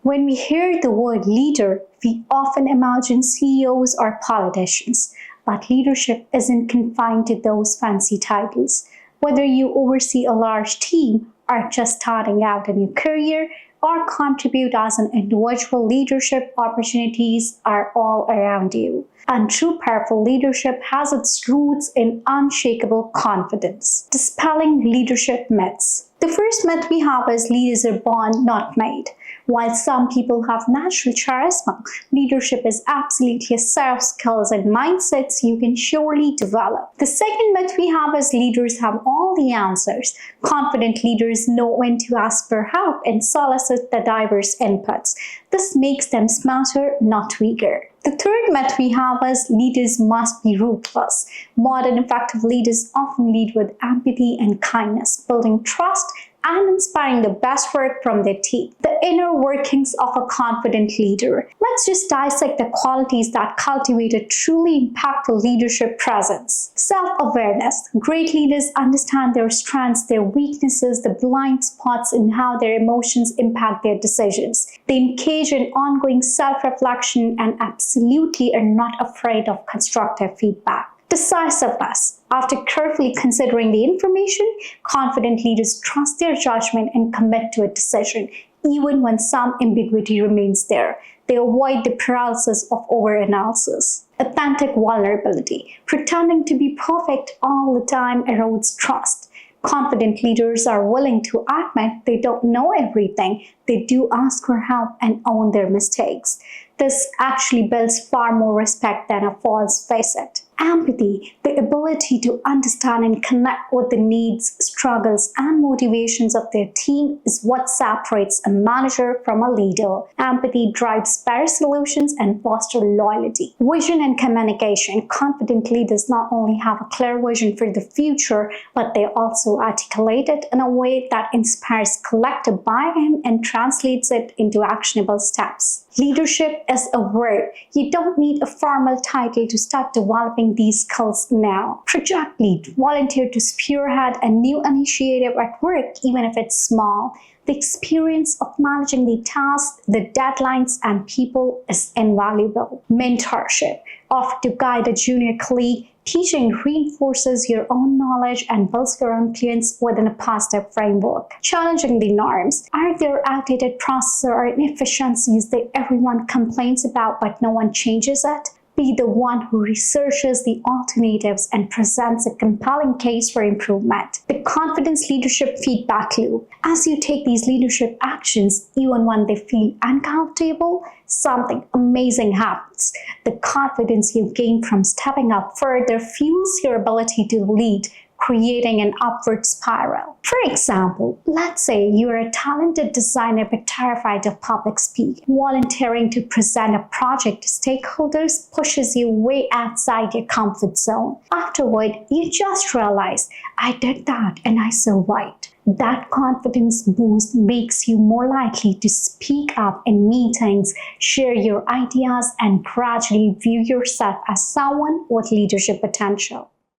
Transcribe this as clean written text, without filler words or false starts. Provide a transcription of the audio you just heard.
When we hear the word leader, we often imagine CEOs or politicians, but leadership isn't confined to those fancy titles. Whether you oversee a large team, are just starting out in your career, or contribute as an individual, leadership opportunities are all around you. And true powerful leadership has its roots in unshakable confidence. Dispelling leadership myths. The first myth we have is leaders are born, not made. While some people have natural charisma, leadership is absolutely a set of skills and mindsets you can surely develop. The second myth we have is leaders have all the answers. Confident leaders know when to ask for help and solicit the diverse inputs. This makes them smarter, not weaker. The third myth we have is leaders must be ruthless. Modern effective leaders often lead with empathy and kindness, building trust and inspiring the best work from their team. The inner workings of a confident leader. Let's just dissect the qualities that cultivate a truly impactful leadership presence. Self-awareness. Great leaders understand their strengths, their weaknesses, the blind spots, and how their emotions impact their decisions. They engage in ongoing self-reflection and absolutely are not afraid of constructive feedback. Decisiveness. After carefully considering the information, confident leaders trust their judgment and commit to a decision, even when some ambiguity remains there. They avoid the paralysis of overanalysis. Authentic vulnerability. Pretending to be perfect all the time erodes trust. Confident leaders are willing to admit they don't know everything. They do ask for help and own their mistakes. This actually builds far more respect than a false facade. Empathy, the ability to understand and connect with the needs, struggles, and motivations of their team is what separates a manager from a leader. Empathy drives better solutions and fosters loyalty. Vision and communication. Confident leaders not only have a clear vision for the future, but they also articulate it in a way that inspires collective buy-in and translates it into actionable steps. Leadership is a verb. You don't need a formal title to start developing these skills now. Project lead, volunteer to spearhead a new initiative at work, even if it's small. The experience of managing the tasks, the deadlines, and people is invaluable. Mentorship, offer to guide a junior colleague. Teaching reinforces your own knowledge and builds your influence within a positive framework. Challenging the norms. Are there outdated processes or inefficiencies that everyone complains about but no one changes it? Be the one who researches the alternatives and presents a compelling case for improvement. The confidence leadership feedback loop. As you take these leadership actions, even when they feel uncomfortable, something amazing happens. The confidence you gain from stepping up further fuels your ability to lead, creating an upward spiral. For example, let's say you're a talented designer but terrified of public speaking. Volunteering to present a project to stakeholders pushes you way outside your comfort zone. Afterward, you just realize, I did that and I survived. That confidence boost makes you more likely to speak up in meetings, share your ideas, and gradually view yourself as someone with leadership potential.